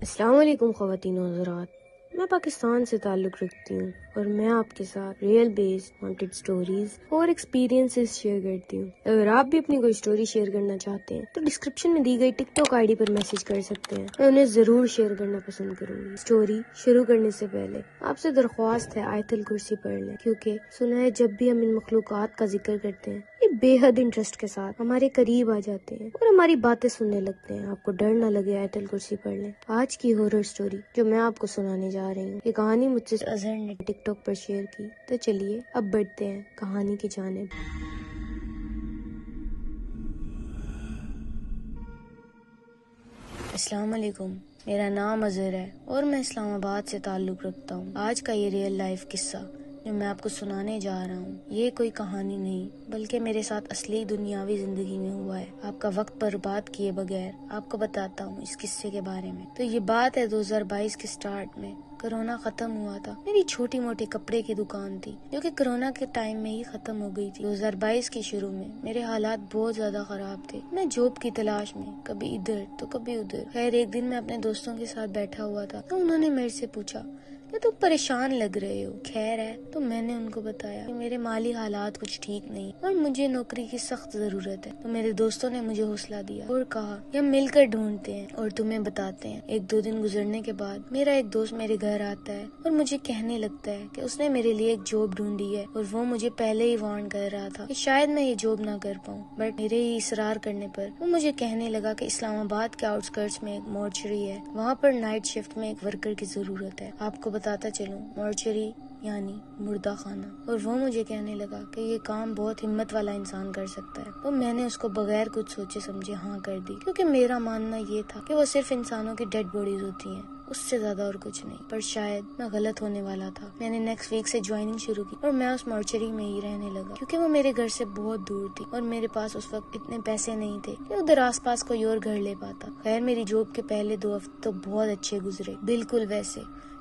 السلام علیکم خواتین و حضرات، میں پاکستان سے تعلق رکھتی ہوں اور میں آپ کے ساتھ ریئل بیسڈ وانٹڈ سٹوریز اور ایکسپیرینسز شیئر کرتی ہوں۔ اگر آپ بھی اپنی کوئی سٹوری شیئر کرنا چاہتے ہیں تو ڈسکرپشن میں دی گئی ٹک ٹاک آئی ڈی پر میسج کر سکتے ہیں، میں انہیں ضرور شیئر کرنا پسند کروں گی۔ سٹوری شروع کرنے سے پہلے آپ سے درخواست ہے آیت الکرسی پڑھ لیں، کیونکہ سنا ہے جب بھی ہم ان مخلوقات کا ذکر کرتے ہیں یہ بے حد انٹرسٹ کے ساتھ ہمارے قریب آ جاتے ہیں اور ہماری باتیں سننے لگتے ہیں۔ آپ کو ڈر نہ لگے، آیت الکرسی پڑھ لیں۔ آج کی ہورر سٹوری جو میں آپ کو سنانے جا رہی ہوں، یہ کہانی مجھ سے اظہر نے ٹک ٹاک پر شیئر کی، تو چلیے اب بڑھتے ہیں کہانی کی جانب۔ السلام علیکم، میرا نام اظہر ہے اور میں اسلام آباد سے تعلق رکھتا ہوں۔ آج کا یہ ریئل لائف قصہ جو میں آپ کو سنانے جا رہا ہوں، یہ کوئی کہانی نہیں بلکہ میرے ساتھ اصلی دنیاوی زندگی میں ہوا ہے۔ آپ کا وقت برباد کیے بغیر آپ کو بتاتا ہوں اس قصے کے بارے میں۔ تو یہ بات ہے 2022 کے سٹارٹ میں، کرونا ختم ہوا تھا۔ میری چھوٹی موٹی کپڑے کی دکان تھی جو کہ کرونا کے ٹائم میں ہی ختم ہو گئی تھی۔ 2022 کے شروع میں میرے حالات بہت زیادہ خراب تھے، میں جاب کی تلاش میں کبھی ادھر تو کبھی ادھر۔ خیر ایک دن میں اپنے دوستوں کے ساتھ بیٹھا ہوا تھا تو انہوں نے میرے سے پوچھا کہ تم پریشان لگ رہے ہو، خیر ہے؟ تو میں نے ان کو بتایا کہ میرے مالی حالات کچھ ٹھیک نہیں اور مجھے نوکری کی سخت ضرورت ہے۔ تو میرے دوستوں نے مجھے حوصلہ دیا اور کہا کہ ہم مل کر ڈھونڈتے ہیں اور تمہیں بتاتے ہیں۔ ایک دو دن گزرنے کے بعد میرا ایک دوست میرے گھر آتا ہے اور مجھے کہنے لگتا ہے کہ اس نے میرے لیے ایک جاب ڈھونڈی ہے اور وہ مجھے پہلے ہی وارن کر رہا تھا کہ شاید میں یہ جاب نہ کر پاؤں، بٹ میرے ہی اصرار کرنے پر وہ مجھے کہنے لگا کہ اسلام آباد کے آؤٹ اسکرٹس میں ایک مورچری ہے، وہاں پر نائٹ شفٹ میں ایک ورکر کی ضرورت ہے۔ آپ کو بتاتا چلوں، مورچری یعنی مردہ خانہ، اور وہ مجھے کہنے لگا کہ یہ کام بہت ہمت والا انسان کر سکتا ہے۔ تو میں نے اس کو بغیر کچھ سوچے سمجھے ہاں کر دی، کیونکہ میرا ماننا یہ تھا کہ وہ صرف انسانوں کی ڈیڈ باڈیز ہوتی ہیں، اس سے زیادہ اور کچھ نہیں۔ پر شاید میں غلط ہونے والا تھا۔ میں نے نیکسٹ ویک سے جوائننگ شروع کی اور میں اس مورچری میں ہی رہنے لگا، کیونکہ وہ میرے گھر سے بہت دور تھی اور میرے پاس اس وقت اتنے پیسے نہیں تھے کہ ادھر آس پاس کوئی اور گھر لے پاتا۔ خیر میری جاب کے پہلے 2 ہفتے تو بہت اچھے گزرے، بالکل ویسے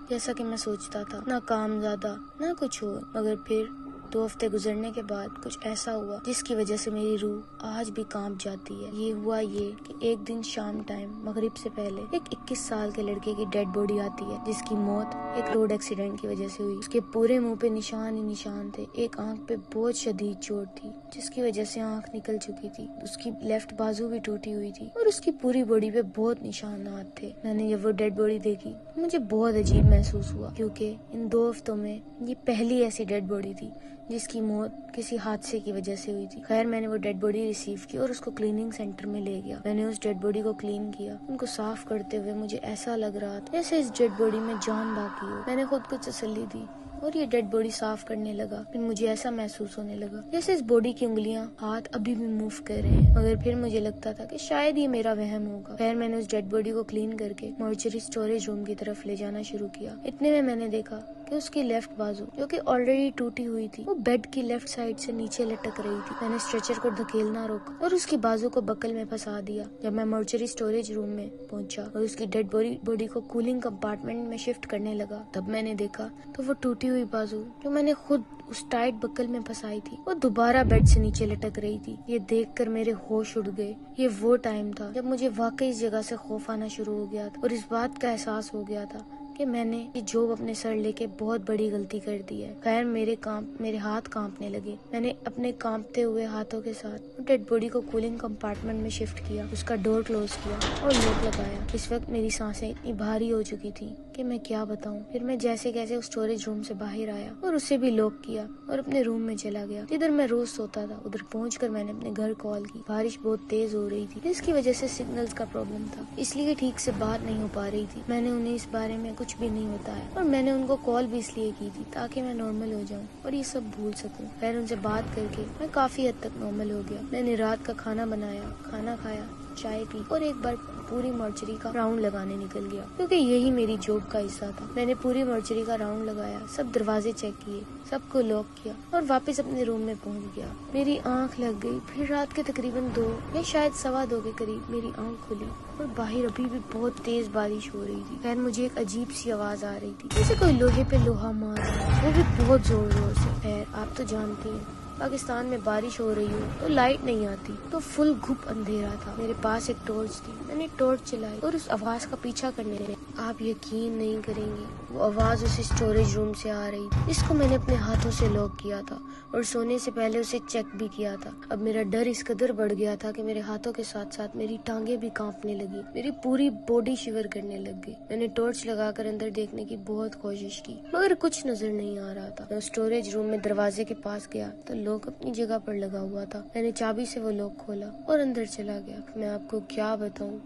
جیسا کہ میں سوچتا تھا، نہ کام زیادہ نہ کچھ اور۔ مگر پھر 2 ہفتے گزرنے کے بعد کچھ ایسا ہوا جس کی وجہ سے میری روح آج بھی کانپ جاتی ہے۔ یہ ہوا کہ ایک دن شام ٹائم مغرب سے پہلے ایک 21 سال کے لڑکے کی ڈیڈ باڈی آتی ہے، جس کی موت ایک روڈ ایکسیڈنٹ کی وجہ سے ہوئی۔ اس کے پورے منہ پہ نشان ہی نشان تھے، ایک آنکھ پہ بہت شدید چوٹ تھی جس کی وجہ سے آنکھ نکل چکی تھی، اس کی لیفٹ بازو بھی ٹوٹی ہوئی تھی اور اس کی پوری باڈی پہ بہت نشانات تھے۔ میں نے جب وہ ڈیڈ باڈی دیکھی مجھے بہت عجیب محسوس ہوا، کیونکہ ان 2 ہفتوں میں یہ پہلی ایسی ڈیڈ باڈی تھی جس کی موت کسی حادثے کی وجہ سے ہوئی تھی۔ خیر میں نے وہ ڈیڈ باڈی ریسیو کی اور اس کو کلیننگ سینٹر میں لے گیا۔ میں نے اس ڈیڈ باڈی کو کلین کیا، ان کو صاف کرتے ہوئے مجھے ایسا لگ رہا تھا جیسے اس ڈیڈ باڈی میں جان باقی ہو۔ میں نے خود کو تسلی دی اور یہ ڈیڈ باڈی صاف کرنے لگا، پھر مجھے ایسا محسوس ہونے لگا جیسے اس باڈی کی انگلیاں، ہاتھ ابھی بھی موو کر رہے ہیں، مگر پھر مجھے لگتا تھا کہ شاید یہ میرا وہم ہوگا۔ خیر میں نے اس ڈیڈ باڈی کو کلین کر کے مورچری اسٹوریج روم کی طرف لے جانا شروع کیا۔ اتنے میں نے دیکھا کہ اس کی لیفٹ بازو جو کہ آلریڈی ٹوٹی ہوئی تھی وہ بیڈ کی لیفٹ سائڈ سے نیچے لٹک رہی تھی۔ میں نے اسٹریچر کو دھکیلنا روکا اور اس کی بازو کو بکل میں پھنسا دیا۔ جب میں مورچری اسٹوریج روم میں پہنچا اور اس کی ڈیڈ باڈی کو کولنگ کمپارٹمنٹ میں شفٹ کرنے لگا، تب میں نے دیکھا تو وہ ٹوٹی ہوئی بازو جو میں نے خود اس ٹائٹ بکل میں پھنسائی تھی وہ دوبارہ بیڈ سے نیچے لٹک رہی تھی۔ یہ دیکھ کر میرے ہوش اڑ گئے۔ یہ وہ ٹائم تھا جب مجھے واقعی اس جگہ سے خوف آنا شروع ہو گیا تھا اور اس بات کا احساس ہو گیا تھا کہ میں نے یہ جاب اپنے سر لے کے بہت بڑی غلطی کر دی ہے۔ خیر میرے ہاتھ کانپنے لگے۔ میں نے اپنے کانپتے ہوئے ہاتھوں کے ساتھ ڈیڈ باڈی کو کولنگ کمپارٹمنٹ میں شفٹ کیا، اس کا ڈور کلوز کیا اور لاک لگایا۔ اس وقت میری سانسیں اتنی بھاری ہو چکی تھی کہ میں کیا بتاؤں۔ پھر میں جیسے کیسے اس اسٹوریج روم سے باہر آیا اور اسے بھی لاک کیا اور اپنے روم میں چلا گیا جدھر میں روز سوتا تھا۔ ادھر پہنچ کر میں نے اپنے گھر کال کی۔ بارش بہت تیز ہو رہی تھی جس کی وجہ سے سگنلز کا پرابلم تھا، اس لیے ٹھیک سے بات نہیں ہو پا رہی تھی۔ میں نے انہیں اس بارے میں کچھ بھی نہیں بتایا اور میں نے ان کو کال بھی اس لیے کی تھی تاکہ میں نارمل ہو جاؤں اور یہ سب بھول سکوں۔ خیر ان سے بات کر کے میں کافی حد تک نارمل ہو گیا۔ میں نے رات کا کھانا بنایا، کھانا کھایا، چائے پی اور ایک بار پوری مورچری کا راؤنڈ لگانے نکل گیا، کیونکہ یہی میری جاب کا حصہ تھا۔ میں نے پوری مورچری کا راؤنڈ لگایا، سب دروازے چیک کیے، سب کو لاک کیا اور واپس اپنے روم میں پہنچ گیا۔ میری آنکھ لگ گئی، پھر رات کے تقریباً 2 یا شاید 2:15 کے قریب میری آنکھ کھلی اور باہر ابھی بھی بہت تیز بارش ہو رہی تھی۔ خیر مجھے ایک عجیب سی آواز آ رہی تھی جیسے کوئی لوہے پہ لوہا مار رہا ہے، وہ بھی بہت زور زور سے۔ خیر آپ تو جانتی ہیں پاکستان میں بارش ہو رہی ہو تو لائٹ نہیں آتی تو فل گھپ اندھیرا تھا. میرے پاس ایک ٹارچ تھی. میں نے ٹارچ چلائی اور اس آواز کا پیچھا کرنے لگی. آپ یقین نہیں کریں گے, وہ آواز اسے اسٹوریج روم سے آ رہی تھی جس کو میں نے اپنے ہاتھوں سے لاک کیا تھا اور سونے سے پہلے اسے چیک بھی کیا تھا. اب میرا ڈر اس قدر بڑھ گیا تھا کہ میرے ہاتھوں کے ساتھ ساتھ میری ٹانگیں بھی کانپنے لگی, میری پوری باڈی شیور کرنے لگ گئی. میں نے ٹارچ لگا کر اندر دیکھنے کی بہت کوشش کی مگر کچھ نظر نہیں آ رہا تھا. میں اسٹوریج روم میں دروازے کے پاس گیا تو لاک اپنی جگہ پر لگا ہوا تھا. میں نے چابی سے وہ لاک کھولا اور اندر چلا گیا. میں آپ کو کیا بتاؤں,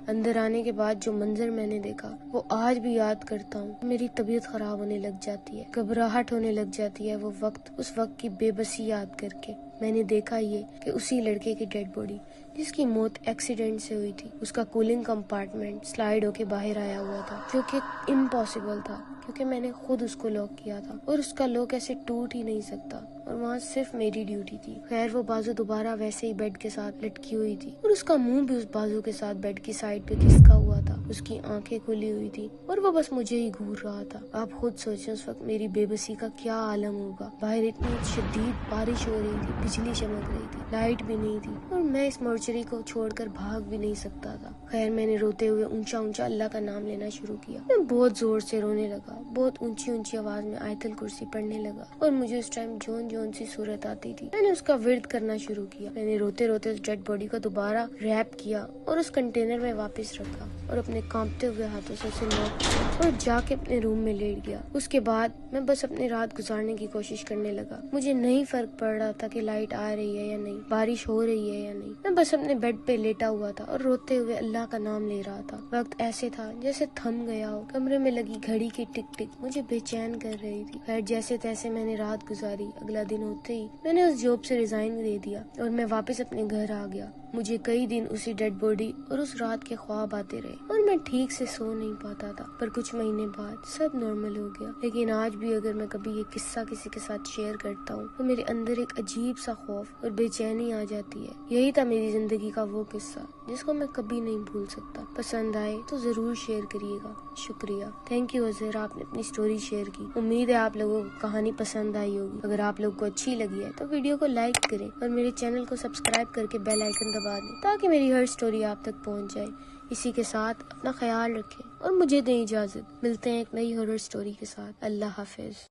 اندر آنے کے بعد جو منظر میں نے دیکھا وہ آج بھی یاد کرتا ہوں. میری طبیعت خراب ہونے لگ جاتی ہے, گھبراہٹ ہونے لگ جاتی ہے. وہ وقت, اس وقت کی بے بسی یاد کر کے میں نے دیکھا یہ کہ اسی لڑکے کی ڈیڈ باڈی جس کی موت ایکسیڈنٹ سے ہوئی تھی, اس کا کولنگ کمپارٹمنٹ سلائیڈ ہو کے باہر آیا ہوا تھا جو کہ امپاسبل تھا کیونکہ میں نے خود اس کو لاک کیا تھا اور اس کا لاک ایسے ٹوٹ ہی نہیں سکتا اور وہاں صرف میری ڈیوٹی تھی. خیر وہ بازو دوبارہ ویسے ہی بیڈ کے ساتھ لٹکی ہوئی تھی اور اس کا منہ بھی اس بازو کے ساتھ بیڈ کی سائڈ پہ کھسکا ہوا تھا. اس کی آنکھیں کھلی ہوئی تھی اور وہ بس مجھے ہی گھور رہا تھا. آپ خود سوچیں اس وقت میری بے بسی کا کیا عالم ہوگا. باہر اتنی شدید بارش ہو رہی تھی, بجلی چمک رہی تھی, لائٹ بھی نہیں تھی اور میں اس مورچری کو چھوڑ کر بھاگ بھی نہیں سکتا تھا. خیر میں نے روتے ہوئے اونچا اونچا اللہ کا نام لینا شروع کیا. میں بہت زور سے رونے لگا, بہت اونچی اونچی آواز میں آیت الکرسی پڑھنے لگا اور مجھے اس ٹائم جون جون سی صورت آتی تھی. میں نے اس کا ورد کرنا شروع کیا. میں نے روتے روتے اس ڈیڈ باڈی کو دوبارہ ریپ کیا اور اس کنٹینر میں واپس رکھا اور اپنے کانپتے ہوئے ہاتھوں سے اسے لاک کیا اور جا کے اپنے روم میں لیٹ گیا. اس کے بعد میں بس اپنی رات گزارنے کی کوشش کرنے لگا. مجھے نہیں فرق پڑ رہا تھا کہ لائٹ آ رہی ہے یا نہیں, بارش ہو رہی ہے یا نہیں. میں بس اپنے بیڈ پہ لیٹا ہوا تھا اور روتے ہوئے اللہ کا نام لے رہا تھا. وقت ایسے تھا جیسے تھم گیا ہو. کمرے میں لگی گھڑی کی ٹک ٹک مجھے بے چین کر رہی تھی. خیر جیسے تیسے میں نے رات گزاری. اگلا دن ہوتے ہی میں نے اس جاب سے ریزائن دے دیا اور میں واپس اپنے گھر آ گیا. مجھے کئی دن اسی ڈیڈ باڈی اور اس رات کے خواب آتے رہے اور میں ٹھیک سے سو نہیں پاتا تھا. پر کچھ مہینے بعد سب نارمل ہو گیا. لیکن آج بھی اگر میں کبھی یہ قصہ کسی کے ساتھ شیئر کرتا ہوں تو میرے اندر ایک عجیب سا خوف اور بے چینی آ جاتی ہے. یہی تھا میری زندگی کا وہ قصہ جس کو میں کبھی نہیں بھول سکتا. پسند آئے تو ضرور شیئر کریے گا. شکریہ. تھینک یو اظہر, آپ نے اپنی سٹوری شیئر کی. امید ہے آپ لوگوں کو کہانی پسند آئی ہوگی. اگر آپ لوگوں کو اچھی لگی ہے تو ویڈیو کو لائک کریں اور میرے چینل کو سبسکرائب کر کے بیل آئیکن دبا دیں تاکہ میری ہر سٹوری آپ تک پہنچ جائے. اسی کے ساتھ اپنا خیال رکھیں اور مجھے دیں اجازت. ملتے ہیں ایک نئی ہارر سٹوری کے ساتھ. اللہ حافظ.